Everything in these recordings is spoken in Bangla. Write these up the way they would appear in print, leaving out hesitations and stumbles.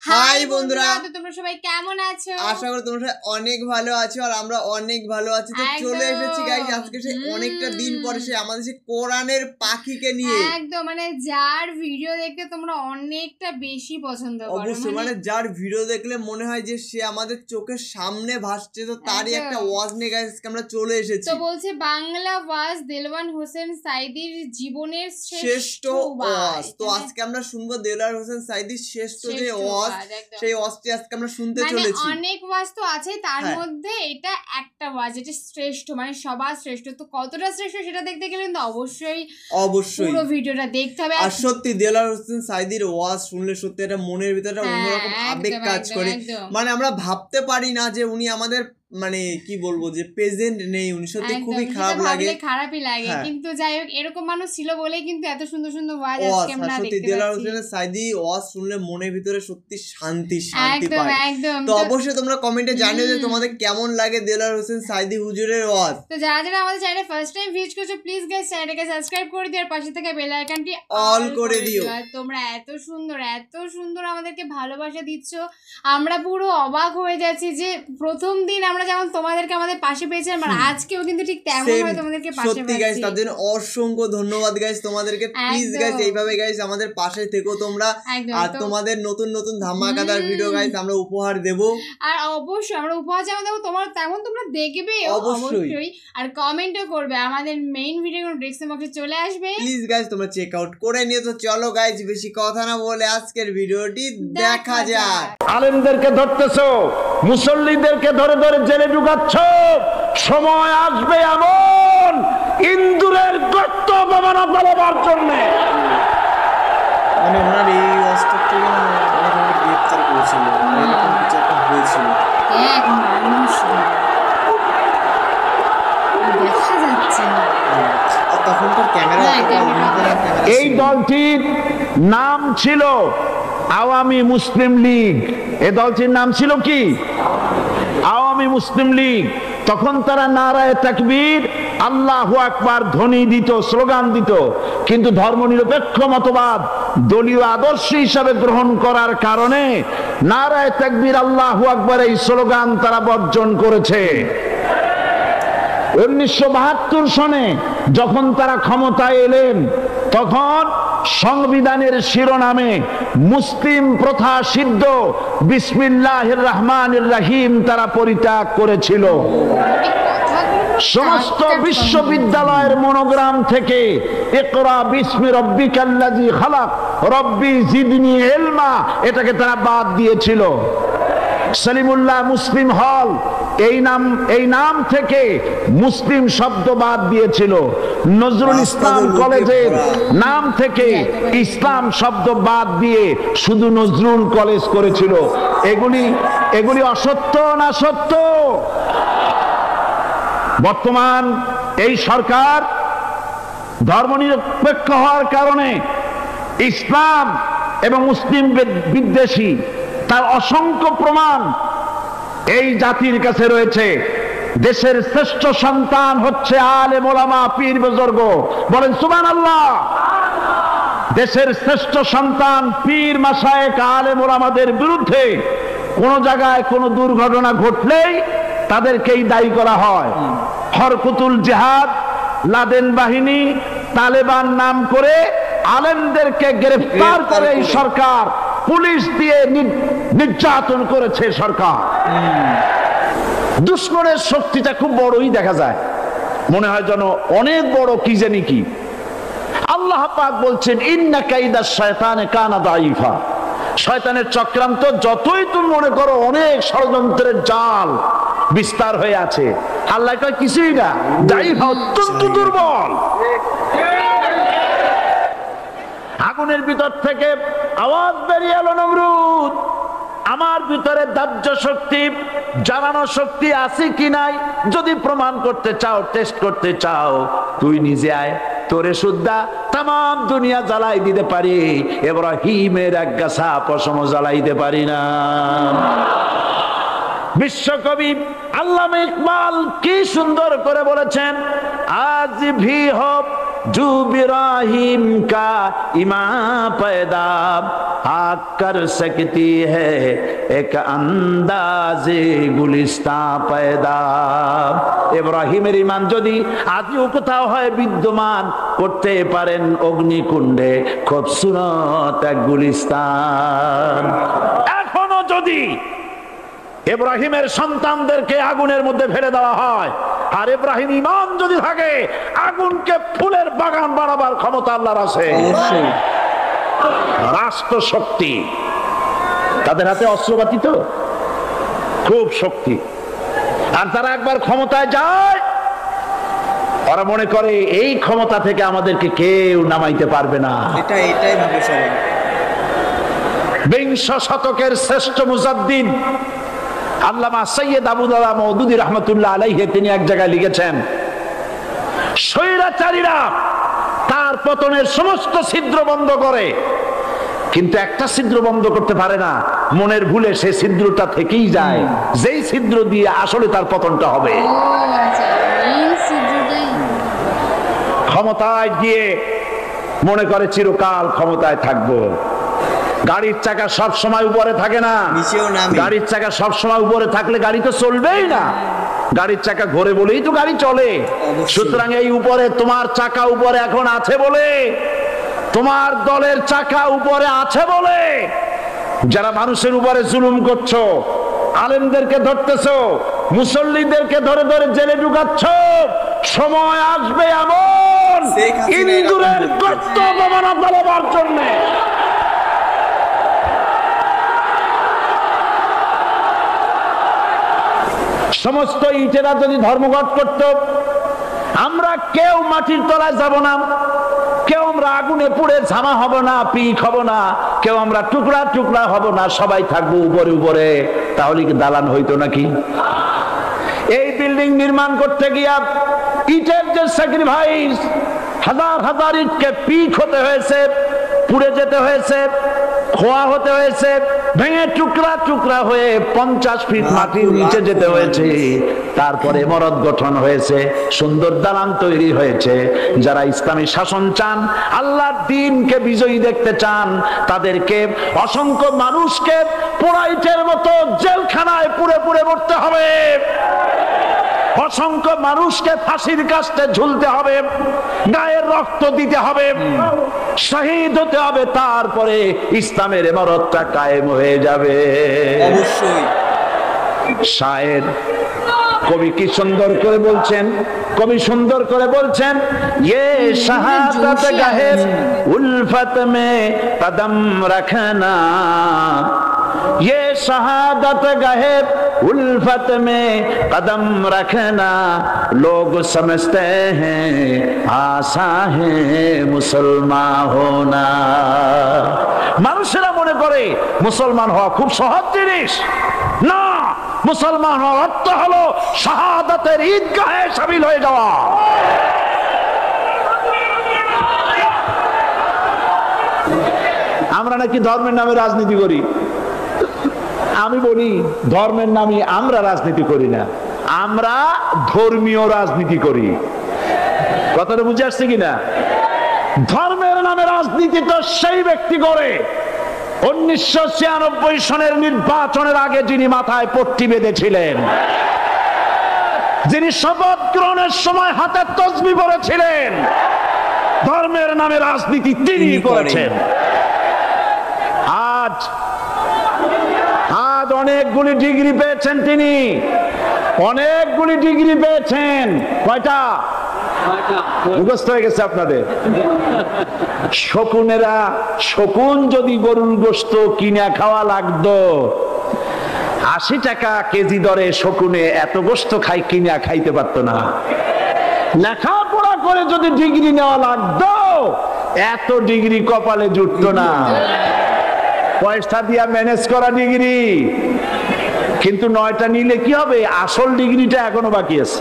হাই বন্ধুরা, তো তোমরা সবাই কেমন আছো? আশা করি তোমরা সবাই অনেক ভালো আছো আর আমরা অনেক ভালো আছি। তো চলে এসেছি গাইস আজকে সেই অনেকটা দিন পরে সেই আমাদের সেই কোরআনের পাখিকে নিয়ে। একদম মানে যার ভিডিও দেখতে তোমরা অনেকটা বেশি পছন্দ করো, অবশ্যই মানে যার ভিডিও দেখলে মনে হয় যে সে আমাদের চোখের সামনে ভাসছে, তো তারই একটা ওয়াজ নিয়ে গাইস আমরা চলে এসেছি। তো বলছে বাংলা ওয়াজ দেলওয়ার হোসেন সাইদির জীবনের শ্রেষ্ঠ ওয়াজ। তো আজকে আমরা শুনবো দেলওয়ার হোসেন সাইদির শ্রেষ্ঠ যে ওয়াজ, সেই ওয়াজটি আজকে আমরা শুনতে চলেছি। অনেক ওয়াজ তো আছে, তার মধ্যে এটা একটা ওয়াজ যেটা শ্রেষ্ঠ, মানে সবার শ্রেষ্ঠ। তো কতটা শ্রেষ্ঠ সেটা দেখতে গেলে কিন্তু অবশ্যই পুরো ভিডিওটা দেখতে হবে। আর সত্যি দেলওয়ার হোসেন সাইদির ওয়াজ শুনলে সত্যি এটা মনের ভিতরে অন্যরকম আবেগ কাজ করে। মানে আমরা ভাবতে পারি না যে উনি আমাদের মানে কি বলবো যে প্রেজেন্ট নেই, উনি সত্যি খুবই খারাপ লাগে, খারাপই লাগে। কিন্তু যাই হোক এরকম মানুষ ছিল বলেই কিন্তু এত সুন্দর সুন্দর ওয়াজ আজকে আমরা দেখতে পাচ্ছি। দেলওয়ার হোসেন সাইদি ওয়াজ শুনলে মনের ভিতরে সত্যি শান্তি পায়। তো অবশ্যই তোমরা কমেন্টে জানিও যে তোমাদের কেমন লাগে দেলওয়ার হোসেন সাইদি হুজুরের ওয়াজ। তো যারা যারা আমাদের চ্যানেলে ফার্স্ট টাইম ভিজিট করছো প্লিজ গাইস চ্যানেলটাকে সাবস্ক্রাইব করে দিও আর পাশে থাকা বেল আইকনটি অল করে দিও। আর তোমরা এত সুন্দর আমাদেরকে ভালোবাসা দিচ্ছ, আমরা পুরো অবাক হয়ে যাচ্ছি যে প্রথম দিন আমরা যেমন তোমাদেরকে আমাদের পাশে পেয়েছিলাম আর আজকেও কিন্তু ঠিক তেমন ভাবে তোমাদেরকে পাশে পাচ্ছি। সত্যি গাইস তার জন্য অসংখ্য ধন্যবাদ গাইস তোমাদেরকে। প্লিজ গাইস এইভাবে গাইস আমাদের পাশে থেকো তোমরা, আর তোমাদের নতুন নতুন ধামাকাদার ভিডিও গাইস আমরা উপহার দেব। আর অবশ্যই আমরা উপহার যেমন দেবো তোমার তেমন তোমরা দেখবে অবশ্যই, আর কমেন্টও করবে। আমাদের মেইন ভিডিও ডেসক্রিপশন বক্সে চলে আসবে, প্লিজ গাইস তোমরা চেক আউট করে নিও। তো চলো গাইস বেশি কথা না বলে আজকের ভিডিওটি দেখা যাক। আলেমদেরকে ধরতেছো, মুসল্লিদেরকে ধরে ধরে জেলে ঢুকাচ্ছ, সময় আসবে এমন ইন্দুরের গর্ত অবমাননা পালাবার জন্য। মানে ওনার এই অস্ত্রটি গ্রেফতার করেছিল, এরকম কিছু একটা হয়েছিল। এক মানুষ দেখা যাচ্ছে না, আর তখনকার ক্যামেরা এই দলটির নাম ছিল আওয়ামী মুসলিম লীগ। এই দলটির নাম ছিল কি? আওয়ামী মুসলিম লীগ। তখন তারা নারায়ে তাকবীর আল্লাহু আকবার ধ্বনি দিত, স্লোগান দিত, কিন্তু ধর্মনিরপেক্ষ মতবাদ দলীয় আদর্শ হিসাবে গ্রহণ করার কারণে নারায়ে তাকবীর আল্লাহু আকবার এই স্লোগান তারা বর্জন করেছে। 1972 সনে যখন তারা ক্ষমতায় এলেন তখন সংবিধানের শিরোনামে মুসলিম প্রথা সিদ্ধ বিসমিল্লাহির রহমানির রহিম তারা পরিত্যাগ করেছিল। সমস্ত বিশ্ববিদ্যালয়ের মনোগ্রাম থেকে ইকরা বিসমি রব্বিকাল্লাযী খালাক রব্বি জিদনি ইলমা এটাকে তারা বাদ দিয়েছিল। সলিমুল্লাহ মুসলিম হল এই নাম থেকে মুসলিম শব্দ বাদ দিয়েছিল। নজরুল ইসলাম কলেজের নাম থেকে ইসলাম শব্দ বাদ দিয়ে শুধু নজরুল কলেজ করেছিল। এগুলি অসত্য না সত্য? বর্তমান এই সরকার ধর্মনিরপেক্ষ হওয়ার কারণে ইসলাম এবং মুসলিম বিদ্বেষী তার অসংখ্য প্রমাণ এই জাতির কাছে রয়েছে। দেশের শ্রেষ্ঠ সন্তান হচ্ছে আলেম ওলামা পীর বুজুর্গ, বলেন সুবহানাল্লাহ। দেশের শ্রেষ্ঠ সন্তান পীর মাশায়েখ আলেম ওলামাদের বিরুদ্ধে কোন জায়গায় কোন দুর্ঘটনা ঘটলেই তাদেরকেই দায়ী করা হয়। হরকুতুল জিহাদ, লাদেন বাহিনী, তালেবান নাম করে আলেমদেরকে গ্রেফতার করে এই সরকার পুলিশ দিয়ে নির্যাতন করেছে সরকার। দুশ্মনের শক্তিটা খুব বড়ই দেখা যায়, মনে হয় যেন অনেক বড় কি জানি কি। আল্লাহ পাক বলছেন ইন্না কাইদাশ শায়তানে কানা দাঈফা। শয়তানের চক্রান্ত যতই তুমি মনে করো অনেক ষড়যন্ত্রের জাল বিস্তার হয়ে আছে, আল্লাহ কয় কিছুই না, দাঈফা অত্যন্ত দুর্বল। আগুনের ভিতর থেকে আওয়াজ বেরিয়ে এলো, নমরুদ আমার ভিতরে দাহ্য শক্তি জ্বালানো শক্তি আছে কি নাই যদি প্রমাণ করতে চাও, টেস্ট করতে চাও, তুই নিজে আয়, তোরে সুদ্ধা তাম দুনিয়া জ্বালাই দিতে পারি, ইব্রাহিমের এক গাছা পশম জ্বালাইতে পারি না। বিশ্বকবি আল্লামা ইকবাল কি সুন্দর করে বলেছেন, আজ ভি হো जो इब्राहिम का इमाम पैदा आग कर सकती है एक अंदाजे गुलिस्ता पैदा। ইব্রাহিমের ঈমান যদি আজও কোথাও হয় বিদ্যমান, করতে পারেন অগ্নিকুণ্ডে খুবসুরত এক গুলিস্তান। এখনো যদি ইব্রাহিমের সন্তানদেরকে আগুনের মধ্যে ফেলে দেওয়া হয়, আর ইব্রাহিম ঈমান যদি থাকে, আগুনকে ফুলের বাগান বানাবার ক্ষমতা আল্লাহর আছে। রাষ্ট্র শক্তি তাদের হাতে, অস্ত্রপাতি তো খুব শক্তি, আর তারা একবার ক্ষমতায় যায়, ওরা মনে করে এই ক্ষমতা থেকে আমাদেরকে কেউ নামাইতে পারবে না। এটাই ভাবে সবাই। বিংশ শতকের শ্রেষ্ঠ মুজাদ্দিদ আল্লামা সৈয়দ আবুদুল্লাহ মওদুদী রাহমাতুল্লাহ আলাইহি তিনি এক জায়গায় লিখেছেন, স্বৈরাচারীরা তার পতনের সমস্ত ছিদ্র বন্ধ করে, কিন্তু একটা ছিদ্র বন্ধ করতে পারে না, মনের ভুলে সেই ছিদ্রটা থেকেই যায়, যেই ছিদ্র দিয়ে আসলে তার পতনটা হবে। ক্ষমতায় গিয়ে মনে করে চিরকাল ক্ষমতায় থাকবো। গাড়ির চাকা সব সময় উপরে থাকে না, গাড়ির চাকা সব সময় উপরে থাকলে গাড়ি তো চলবেই না, গাড়ির চাকা ঘোরে বলেই তো গাড়ি চলে। সুতরাং এই উপরে তোমার চাকা উপরে এখন আছে বলে, তোমার দলের চাকা উপরে আছে বলে যারা মানুষের উপরে জুলুম করছো, আলেমদেরকে ধরতেছো, মুসল্লিদেরকে ধরে ধরে জেলে ঢুকাচ্ছ, সময় আসবে এমন ইন্দুরের গর্ত অবমাননা ফেলবার জন্য। সমস্ত ইটেরা যদি ধর্মঘট করত, আমরা কেউ মাটির তলায় যাব না, কেউ আমরা আগুনে পুড়ে ঝামা হব না, পিক হব না, কেউ আমরা টুকরা টুকরা হব না, সবাই থাকবো উপরে উপরে, তাহলে কি দালান হইতো নাকি? এই বিল্ডিং নির্মাণ করতে গিয়া ইটের যে স্যাক্রিফাইস, হাজার হাজার ইটকে পিক হতে হয়েছে, পুড়ে যেতে হয়েছে, খোয়া হতে হয়েছে, ভেঙে টুকরা টুকরা হয়ে 50 ফিট মাটির নিচে যেতে হয়েছে, তারপরে ইমারত গঠন হয়েছে, সুন্দর দালান তৈরি হয়েছে। যারা ইসলামী শাসন চান, আল্লাহর দ্বীনকে বিজয়ী দেখতে চান, তাদেরকে অসংখ্য মানুষকে পোড়াইটের মতো জেলখানায় পুড়ে পুড়ে মরতে হবে, অসংখ্য মানুষকে ফাঁসির কাস্টে ঝুলতে হবে, গায়ের রক্ত দিতে হবে, শহীদ হতে হবে, তারপরে ইসলামের ইমারতটা কায়েম হয়ে যাবে। অবশ্যই। শায়ের কবি কি সুন্দর করে বলছেন, কবি সুন্দর করে বলছেন, ये शहादत गाहे उल्फत में कदम रखना, ये शहादत गाहे उल्फत में कदम रखना, लोग समझते हैं आसा है मुसलमान होना। মানুষেরা মনে করে মুসলমান হওয়া খুব সহজ জিনিস। না, মুসলমান হওয়ার অর্থ হলো শাহাদাতের ঈদগাহে শামিল হয়ে যাওয়া। আমরা নাকি ধর্মের নামে রাজনীতি করি। আমি বলি, ধর্মের নামে আমরা রাজনীতি করি না, আমরা ধর্মীয় রাজনীতি করি। কথাটা বুঝে আসছে কিনা? ধর্মের নামে রাজনীতি তো সেই ব্যক্তি করে 1996 সনের নির্বাচনের আগে যিনি মাথায় পট্টি বেঁধেছিলেন, যিনি শপথ গ্রহণের সময় হাতে তসবিহ পড়েছিলেন, ধর্মের নামে রাজনীতি তিনি করেছেন। আজ অনেকগুলি ডিগ্রি পেয়েছেন তিনি, অনেকগুলি ডিগ্রি পেয়েছেন। কয়টা? মুখস্থ হয়ে গেছে আপনাদের। শকুনেরা, শকুন যদি গরুর গোশত কিনা খাওয়া লাগতো, 80 টাকা কেজি দরে শকুনে এত গোশত কিনা খাইতে পারতো না। লেখাপড়া করে যদি ডিগ্রি নেওয়া লাগতো, এত ডিগ্রি কপালে জুটতো না। পয়সা দিয়া ম্যানেজ করা ডিগ্রি, কিন্তু 9টা নিলে কি হবে? আসল ডিগ্রিটা এখনো বাকি আছে।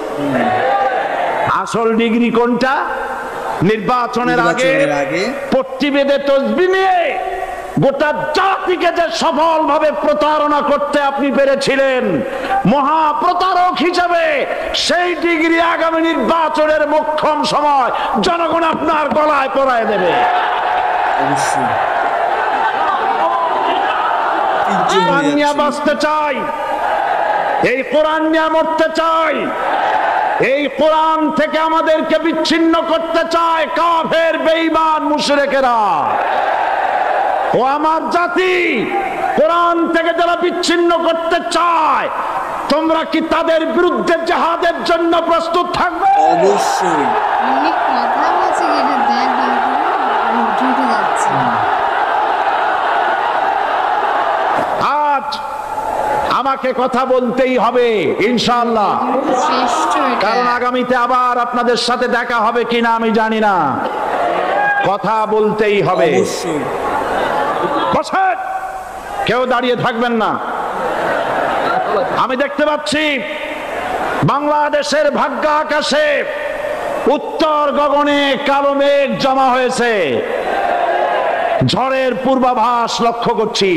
আসল ডিগ্রি কোনটা? নির্বাচনের আগে পট্টি বেঁধে তসবিহ নিয়ে গোটা জাতিকে যে সফলভাবে প্রতারণা করতে আপনি পেরেছিলেন, মহাপ্রতারক হিসেবে সেই ডিগ্রি আগামী নির্বাচনের মোক্ষম সময় জনগণ আপনার গলায় পরায় দেবে। কোরআন নিয়ে বাঁচতে চাই, এই কোরআন নিয়ে মরতে চাই, এই কোরআন থেকে আমাদেরকে বিচ্ছিন্ন করতে চায় কাফের বেঈমান মুশরিকেরা। ও আমার জাতি, কোরআন থেকে যারা বিচ্ছিন্ন করতে চায়, তোমরা কি তাদের বিরুদ্ধে জিহাদের জন্য প্রস্তুত থাকবে? অবশ্যই। অনেক কথা বলছে, এটা দেখ উঠে যাচ্ছে। আজ আমাকে কথা বলতেই হবে ইনশাআল্লাহ, কারণ আগামীতে আবার আপনাদের সাথে দেখা হবে কিনা আমি জানি না, কথা বলতেই হবে। বসেন, কেউ দাঁড়িয়ে থাকবেন না। আমি দেখতে পাচ্ছি বাংলাদেশের ভাগ্য আকাশে উত্তর গগনে কালো মেঘ জমা হয়েছে, ঝড়ের পূর্বাভাস লক্ষ্য করছি।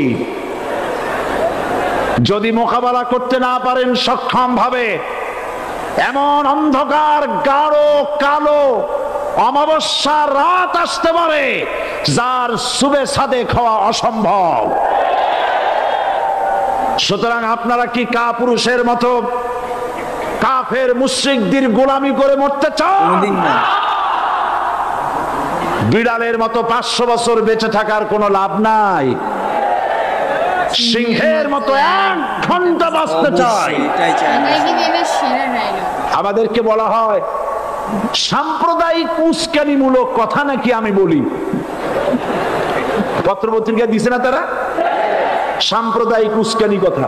যদি মোকাবেলা করতে না পারেন সক্ষম ভাবে, এমন অন্ধকার গাঢ় কালো অমাবস্যার রাত আসতে পারে যার সুবে সাদেক হওয়া অসম্ভব। সুতরাং আপনারা কি কাপুরুষের মতো কাফের মুশরিকদের গোলামি করে মরতে চান? বিড়ালের মতো 500 বছর বেঁচে থাকার কোনো লাভ নাই, সিংহের মতো 1 ঘন্টা বাঁচতে চাই। আমাদেরকে বলা হয় সাম্প্রদায়িক উস্কানিমূলক কথা নাকি আমি বলি, পত্রপত্রিকা দিছে না তারা, সাম্প্রদায়িক উস্কানি কথা,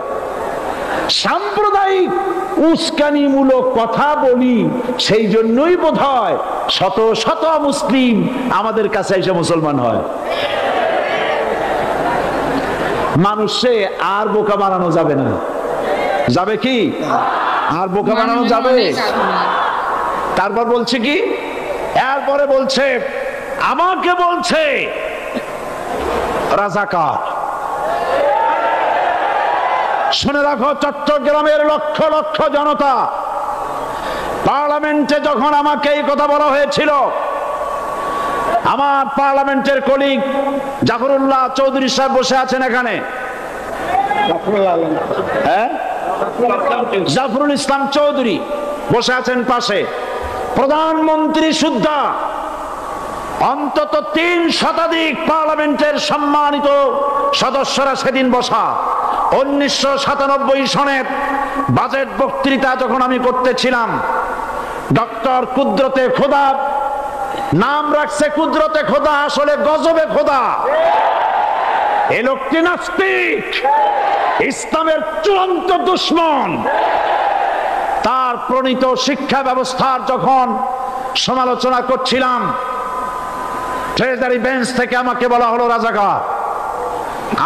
সাম্প্রদায়িক উস্কানিমূলক কথা বলি, সেই জন্যই বোধহয় শত শত মুসলিম আমাদের কাছে এসে মুসলমান হয়। মানুষে আর বোকা বানানো যাবে না, যাবে কি? আর বোকা বানানো যাবে? তারপর বলছে কি, এরপরে বলছে আমাকে বলছে রাজাকার। শুনে রাখো চট্টগ্রামের লক্ষ লক্ষ জনতা, পার্লামেন্টে যখন আমাকে এই কথা বলা হয়েছিল, আমার পার্লামেন্টের কলিগ জাফরুল্লাহ চৌধুরী সাহেব বসে আছেন এখানে, জাফরুল ইসলাম চৌধুরী বসে আছেন পাশে, প্রধানমন্ত্রী সুদ্ধা, অন্তত 3 শতাধিক পার্লামেন্টের সম্মানিত সদস্যরা সেদিন বসা। 1997 সনের বাজেট বক্তৃতা যখন আমি করতেছিলাম, ডক্টর কুদরতে খোদা, নাম রাখছে কুদরতে খোদা, আসলে গজবে খোদা। এই লোকটি নাস্তিক, ইসলামের চূড়ান্ত দুশমন। তার প্রণীত শিক্ষা ব্যবস্থার যখন সমালোচনা করছিলাম, ট্রেজারি বেঞ্চ থেকে আমাকে বলা হলো রাজাকার।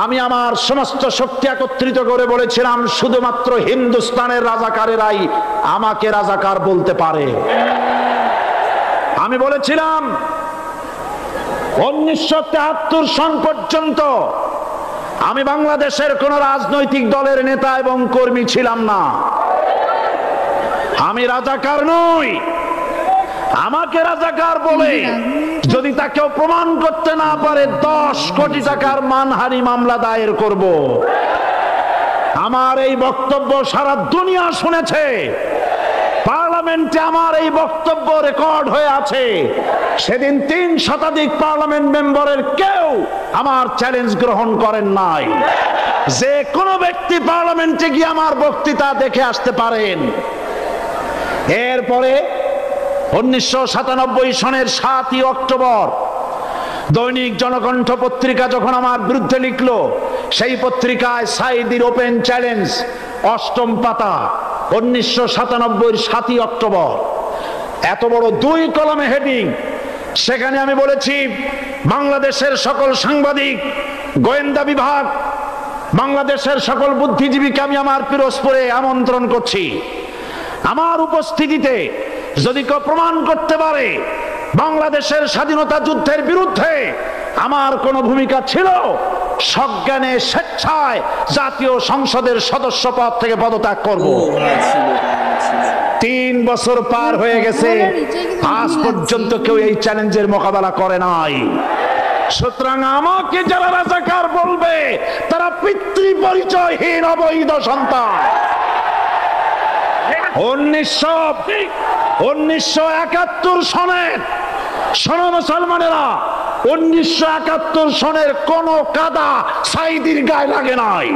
আমি আমার সমস্ত শক্তি একত্রিত করে বলেছিলাম শুধুমাত্র হিন্দুস্তানের রাজাকারেরাই আমাকে রাজাকার বলতে পারে। আমি বলেছিলাম 1973 সন পর্যন্ত আমি বাংলাদেশের কোন রাজনৈতিক দলের নেতা এবং কর্মী ছিলাম না। আমি রাজাকার নই। আমাকে রাজাকার বলে যদি তাকেও প্রমাণ করতে না পারে 10 কোটি টাকার মানহানি মামলা দায়ের করব। আমার এই বক্তব্য সারা দুনিয়া শুনেছে, পার্লামেন্টে আমার এই বক্তব্য রেকর্ড হয়ে আছে। সেদিন 3 শতাধিক পার্লামেন্ট মেম্বারের কেউ আমার চ্যালেঞ্জ গ্রহণ করেন নাই। যে কোনো ব্যক্তি পার্লামেন্টে গিয়ে আমার বক্তৃতা দেখে আসতে পারেন। এরপরে 1997 সনের 7ই অক্টোবর দৈনিক জনকণ্ঠ পত্রিকা যখন আমার বিরুদ্ধে লিখলো, সেই পত্রিকায় সাইদির ওপেন চ্যালেঞ্জ 8ম পাতা, 1997 7ই অক্টোবর, এত বড় 2 কলমে হেডিং। সেখানে আমি বলেছি বাংলাদেশের সকল সাংবাদিক, গোয়েন্দা বিভাগ, বাংলাদেশের সকল বুদ্ধিজীবীকে আমি আমার পিরোজপুরে আমন্ত্রণ করছি। আমার উপস্থিতিতে যদি কেউ প্রমাণ করতে পারে বাংলাদেশের স্বাধীনতা যুদ্ধের বিরুদ্ধে আমার কোনো ভূমিকা ছিল, সজ্ঞানে স্বেচ্ছায় জাতীয় সংসদের সদস্য পদ থেকে পদত্যাগ করব। 3 বছর পার হয়ে গেছে, আজ পর্যন্ত কেউ এই চ্যালেঞ্জের মোকাবেলা করে নাই। সুতরাং আমাকে যারা রাজাকার বলবে তারা পিতৃ পরিচয়হীন অবৈধ সন্তান। 1971 সনের, শোনো মুসলমানেরা, 1971 সনের কোন কাদা সাইদির গায়ে লাগে নাই।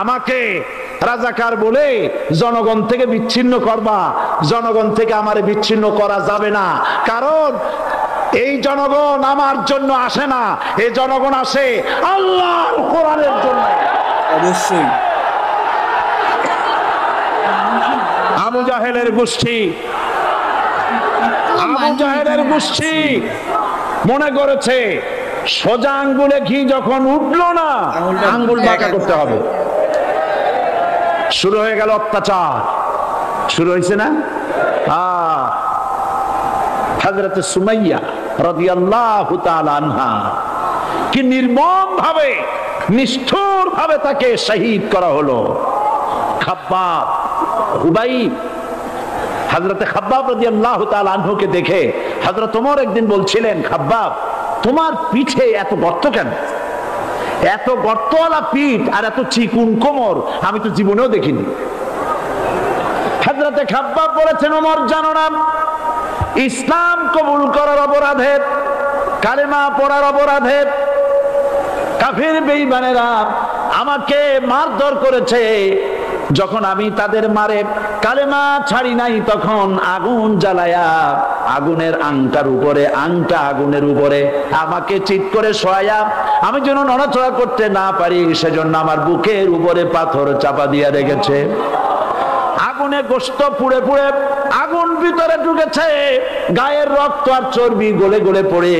আমাকে রাজাকার বলে জনগণ থেকে বিচ্ছিন্ন করবা, জনগণ থেকে আমারে বিচ্ছিন্ন করা যাবে না। কারণ এই জনগণ আমার জন্য আসে না, এই জনগণ আসে আল্লাহর কোরআনের জন্য। অবশ্যই আবু জাহেলের গোষ্ঠী, আবু জাহেলের গোষ্ঠী মনে করেছে সোজা আঙ্গুলে ঘি যখন উঠলো না, আঙ্গুল বাঁকা করতে হবে। শুরু হয়ে গেল অত্যাচার, শুরু হয়েছে না? হযরত সুমাইয়া রাদিয়াল্লাহু তাআলা আনহা কি নির্মম ভাবে, নিষ্ঠুর ভাবে তাকে শহীদ করা হলো। খাব্বাব, হুবাইব, হযরত খাব্বাব রাদিয়াল্লাহু তাআলা আনহুকে দেখে হযরত ওমর একদিন বলছিলেন, খাব্বাব তোমার পিঠে এত গর্ত কেন? এত গর্তওয়ালা পিঠ আর এত চিকুন কোমর আমি তো জীবনেও দেখিনি। হযরত খাব্বাব বলেছেন, ওমর জানো না, ইসলাম কবুল করার অপরাধে, কালেমা পড়ার অপরাধে কাফির বেঈমানেরা আমাকে মারধর করেছে। যখন আমি তাদের মারে কালেমা ছাড়ি নাই, তখন আগুন জ্বালায়া আগুনের আংটার উপরে, আংটা আগুনের উপরে আমাকে চিৎ করে শোয়ায়া আমি যেন নড়াচড়া করতে না পারি, সেজন্য আমার বুকের উপরে পাথর চাপা দিয়া রেখেছে। আগুনে গোশত পুড়ে পুড়ে আগুন ভিতরে ঢুকেছে, গায়ের রক্ত আর চর্বি গলে গলে পড়ে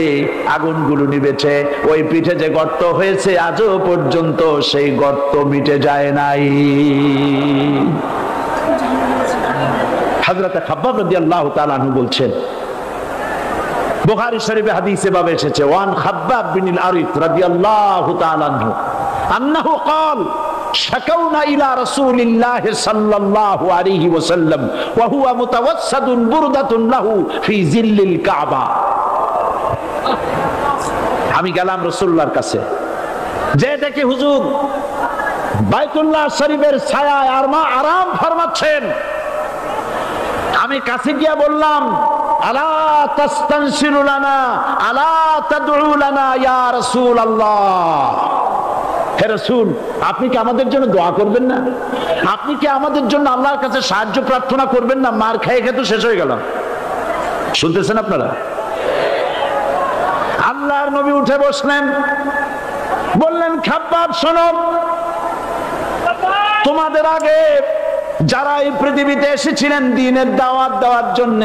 আগুনগুলো নিভেছে। ওই পিঠে যে গর্ত হয়েছে আজও পর্যন্ত সেই গর্ত মিটে যায় নাই। হযরত খাব্বাব রাদিয়াল্লাহু তাআলা আনহু বলছেন, বুখারী শরীফে হাদিসে ভাবে এসেছে, ওয়ান খাব্বাব বিন আরিত রাদিয়াল্লাহু তাআলা আনহু আন্নাহু ক্বাল শাকাউনা ইলা রাসূলিল্লাহি সাল্লাল্লাহু আলাইহি ওয়াসাল্লাম ওয়া হুয়া মুতাওয়াসসাদুন বুরদাতুন লাহু ফি জিল্লিল কাবা। আমি গেলাম রাসূলুল্লাহর কাছে, যে দেখি হুজুর বাইতুল্লাহ শরীফের ছায়ায় আরাম ফরমাচ্ছেন। আমি কাছে গিয়ে বললাম, আলা তাস্তানসিরু লানা আলা তাদউ লানা ইয়া রাসূলুল্লাহ। হে রাসূল, আপনি কি আমাদের জন্য দোয়া করবেন না? আপনি কি আমাদের জন্য আল্লাহর কাছে সাহায্য প্রার্থনা করবেন না? মার খেয়ে খেয়ে তো শেষ হয়ে গেল। শুনতেছেন আপনারা? আল্লাহর নবী উঠে বসলেন, বললেন, খাব্বাব শোনো, তোমাদের আগে যারা এই পৃথিবীতে এসেছিলেন দ্বীনের দাওয়াত দেওয়ার জন্য,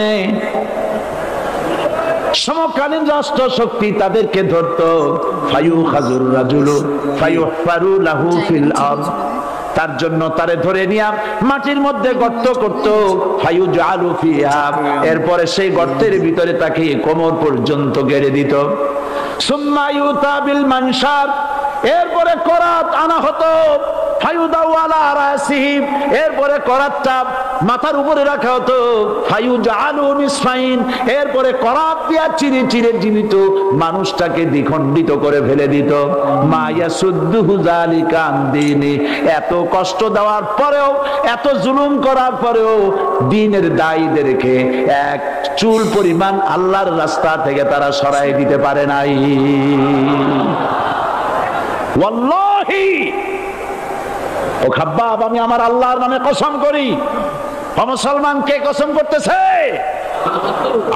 সমকালীন রাষ্ট্র শক্তি তাদেরকে ধরতো, ফায়ুখাজুর রাজুলু ফায়ুহফারু লাহু ফিল আরদ, তার জন্য তারে ধরে নিয়া মাটির মধ্যে গর্ত করত, ফায়ুজআলু ফিহা, এরপরে সেই গর্তের ভিতরে তাকে কোমর পর্যন্ত গেড়ে দিত। সুম্মা ইউতা বিল মানশার, এরপরে করাত আনা হতো, ফায়ুদাউ আলা রাসিহি, এরপরে করাতটা মাথার উপরে রাখা হতো, ফায়ুজআলু নিসফাইন, এরপরে করাত দিয়া চিরে চিরে জীবিত মানুষটাকে দ্বিখণ্ডিত করে ফেলে দিত। মা ইয়াসুদ্দুহু যালিকা আন দীনি, এত কষ্ট দেওয়ার পরেও, এত জুলুম করার পরেও দ্বীনের দায়ীদেরকে এক চুল পরিমাণ আল্লাহর রাস্তা থেকে তারা সরাই দিতে পারে নাই। ওয়াল্লাহি, ও খাব্বাব, আমি আমার আল্লাহর নামে কসম করি। ও মুসলমান, কে কসম করতেছে?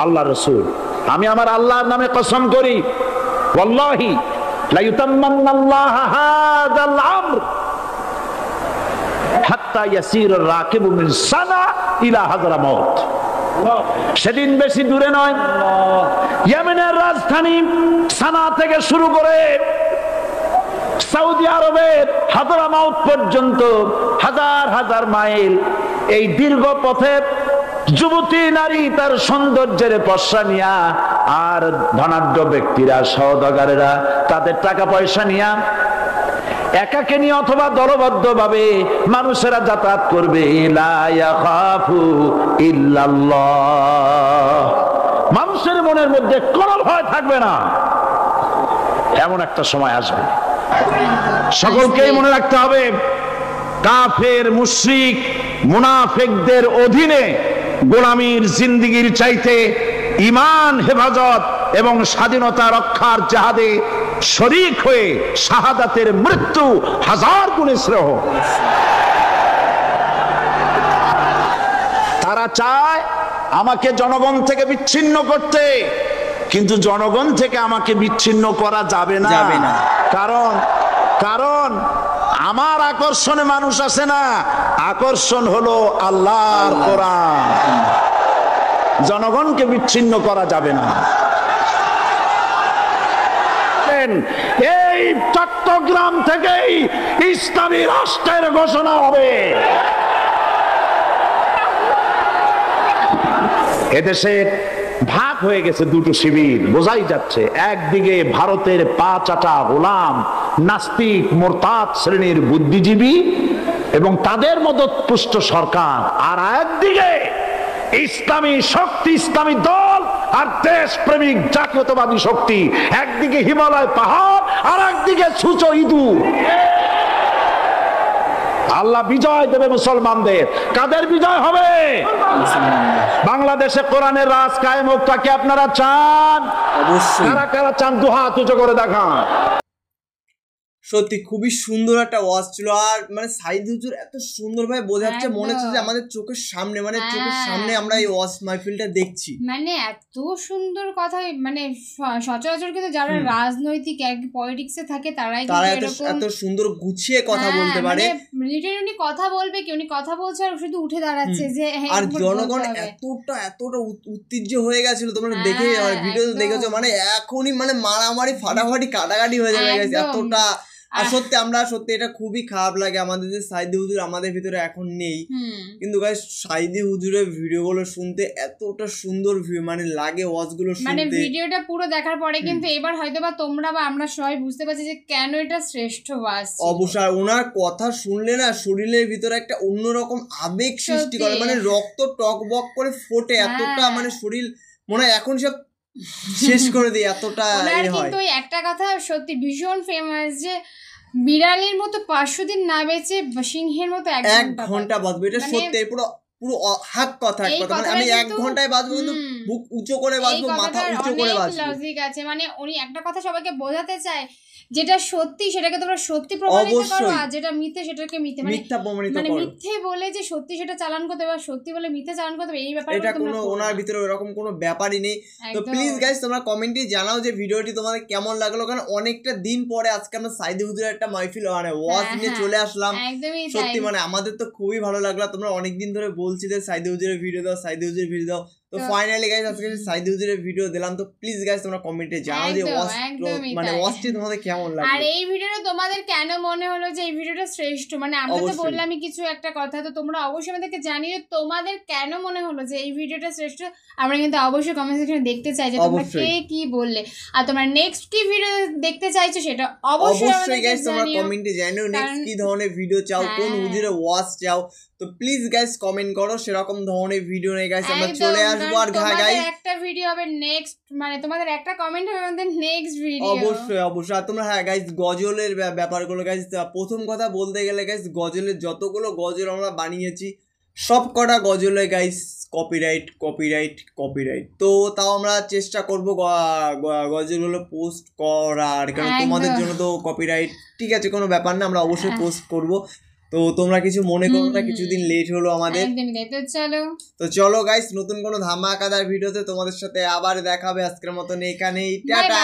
আল্লাহ রাসূল। আমি আমার আল্লাহর নামে কসম করি, ওয়াল্লাহি লা ইউতাম্মান্নাল্লাহু হাযাল আমর হাত্তা ইয়াসির রাকিবু মিন সানা ইলা হাযরামাউত। সেদিন বেশি দূরে নয়, ইয়েমেনের রাজধানী সানা থেকে শুরু করে সৌদি আরবের হাযরামাউত পর্যন্ত হাজার হাজার মাইল, এই দীর্ঘ পথে যুবতী নারী তার সৌন্দর্যের পশ্চা নিয়া আর ধনাঢ্য ব্যক্তিরা, সওদাগরেরা তাদের টাকা পয়সা নিয়ে একাকে নিয়ে অথবা দলবদ্ধ ভাবে মানুষেরা যাতায়াত করবে। লা ইয়াখাফু ইল্লাল্লাহ, মানুষের মনের মধ্যে কোনো ভয় থাকবে না, এমন একটা সময় আসবে। সকলকেই মনে রাখতে হবে, কাফের, মুশরিক, মুনাফিকদের অধীনে গোলামীর জিন্দেগির চাইতে ঈমান হেফাজত এবং স্বাধীনতা রক্ষার জিহাদে শরীক হয়ে শাহাদাতের মৃত্যু হাজার গুণে শ্রেয়। তারা চায় আমাকে জনগণ থেকে বিচ্ছিন্ন করতে, কিন্তু জনগণ থেকে আমাকে বিচ্ছিন্ন করা যাবে না। কারণ আমার আকর্ষণে মানুষ আসে না, আকর্ষণ হলো আল্লাহর কোরআন। জনগণকে বিচ্ছিন্ন করা যাবে না। এই চট্টগ্রাম থেকেই ইসলামী রাষ্ট্রের ঘোষণা হবে। এদেশে ভাগ হয়ে গেছে দুটো শিবির, বোঝাই যাচ্ছে। একদিকে ভারতের পা চাটা গোলাম, নাস্তিক, মোরতাদ শ্রেণীর বুদ্ধিজীবী এবং তাদের মদতপুষ্ট সরকার, আর একদিকে ইসলামী শক্তি, ইসলামী দল আর দেশপ্রেমিক জাতীয়তাবাদী শক্তি। একদিকে হিমালয় পাহাড় আর একদিকে সূচো ইঁদুর। আল্লাহ বিজয় দেবে মুসলমানদের। কাদের বিজয় হবে? বাংলাদেশে কোরআনের রাজ কায়েম হোক, তাকে আপনারা চান? অবশ্যই। কারা কারা চান দু হাত উঁচু করে দেখান। সত্যি খুবই সুন্দর একটা ওয়াজ ছিল। আর মানে সাইদ হুজুর এত সুন্দর ভাবে বোঝাচ্ছে, মনে হচ্ছে যে আমাদের চোখের সামনে, মানে চোখের সামনে আমরা এই ওয়াজ মাহফিলটা দেখছি। মানে এত সুন্দর কথা, মানে সচরাচর কিন্তু যারা রাজনৈতিক পলিটিক্সে থাকে তারা এত সুন্দর গুছিয়ে কথা বলতে পারে। উনি কথা বলবে কি, উনি কথা বলছে আর শুধু উঠে দাঁড়াচ্ছে যে। আর জনগণ এতটা উত্তেজ হয়ে গেছিল, তোমরা দেখে ভিডিও দেখেছো, মানে এখনই মানে মারামারি, ফাটাফাটি, কাটাকাটি হয়ে যাবে এতটা। আর সত্যি এটা খুবই খারাপ লাগে আমাদের যে সাইদি হুজুর আমাদের ভিতরে এখন নেই। কিন্তু গাইস সাইদি হুজুরের ভিডিওগুলো শুনতে এতটা সুন্দর মানে লাগে, ওয়াজগুলো শুনতে, মানে ভিডিওটা পুরো দেখার পরে কিন্তু এবার হয়তো বা তোমরা বা আমরা সবাই বুঝতে পারছি যে কেন এটা শ্রেষ্ঠ ওয়াজ। অবশ্যই ওনার কথা শুনলে না শরীরের ভিতরে একটা অন্যরকম আবেগ সৃষ্টি করে, মানে রক্ত টকবক করে ফোটে, এতটা মানে শরীর মনে হয় এখন সব শেষ করে দিই, এতটা হয়। কিন্তু একটা কথা সত্যি ভীষণ ফেমাস, যে বিড়ালের মতো 500 দিন না বেঁচে সিংহের মতো 1 ঘন্টা বাঁচবে। এটা সত্যি পুরো হাক কথা, মানে আমি 1 ঘন্টায় বাঁচবো, কিন্তু বুক উঁচু করে বাঁচবো, মাথা উঁচু করে বাঁচবো। লজিক আছে, মানে উনি একটা কথা সবাইকে বোঝাতে চায়, যেটা সত্যি সেটাকে তোমরা সত্যি প্রমাণিত করো, আর যেটা মিথ্যে সেটাকে মিথ্যে, মানে মিথ্যা প্রমাণিত করো। মানে মিথ্যে বলে যে সত্যি সেটা চালান করতে হবে, সত্যি বলে মিথ্যে চালান করতে হবে, এই ব্যাপারে এটা কোনো ওনার ভিতরে এরকম কোনো ব্যাপারই নেই। তো প্লিজ গাইস তোমরা কমেন্টে জানাও যে ভিডিওটি তোমাদের কেমন লাগলো, কারণ অনেকটা দিন পরে আজকে আমরা সাইদি হুজুরের একটা মাহফিল মানে ওয়াজ নিয়ে চলে আসলাম। সত্যি মানে আমাদের তো খুবই ভালো লাগলো। তোমরা অনেকদিন ধরে বলছি যে সাইদি হুজুরের ভিডিও দাও, সাইদি হুজুরের ভিডিও দাও, তো ফাইনালি গাইস আজকে সাইদি হুজুরের ভিডিও দিলাম। তো প্লিজ গাইস তোমরা কমেন্টে জানাও যে মানে ওয়াজটি তোমাদের কেমন লাগলো, আর এই ভিডিওটা তোমাদের কেন মনে হলো যে এই ভিডিওটা শ্রেষ্ঠ। মানে আমরা তো বললামই কিছু একটা কথা, তো তোমরা অবশ্যই আমাদেরকে জানিও তোমাদের কেন মনে হলো যে এই ভিডিওটা শ্রেষ্ঠ। আমরা কিন্তু অবশ্যই কমেন্ট সেকশনে দেখতে চাই যে তোমরা কে কি বললে, আর তোমরা নেক্সট কি ভিডিও দেখতে চাইছো সেটা অবশ্যই গাইস তোমরা কমেন্টে জানিও নেক্সট কি ধরনের ভিডিও চাও, কোন হুজুরের ওয়াজ চাও। তো প্লিজ গাইস কমেন্ট করো, সেরকম ধরনের ভিডিও নিয়ে গাইস আমরা চলে আসবো। আর গাইস একটা ভিডিও হবে নেক্সট, মানে তোমাদের একটা কমেন্ট হবে আমাদের নেক্সট ভিডিও। অবশ্যই আর তোমরা গাইস গজলের ব্যাপারগুলো গাইস, প্রথম কথা বলতে গেলে গাইস গজলের যতগুলো গজল আমরা বানিয়েছি সব কটা গজলে গাইস কপিরাইট। তো তাও আমরা চেষ্টা করব গজলগুলো পোস্ট করার, কারণ তোমাদের জন্য তো কপিরাইট ঠিক আছে, কোনো ব্যাপার না, আমরা অবশ্যই পোস্ট করব। তো তোমরা কিছু মনে করো না, কিছুদিন লেট হলো আমাদের। তো চলো গাইস নতুন কোনো ধামাকাদার ভিডিওতে তোমাদের সাথে আবার দেখা হবে। আজকের মতন এখানেই, টাটা।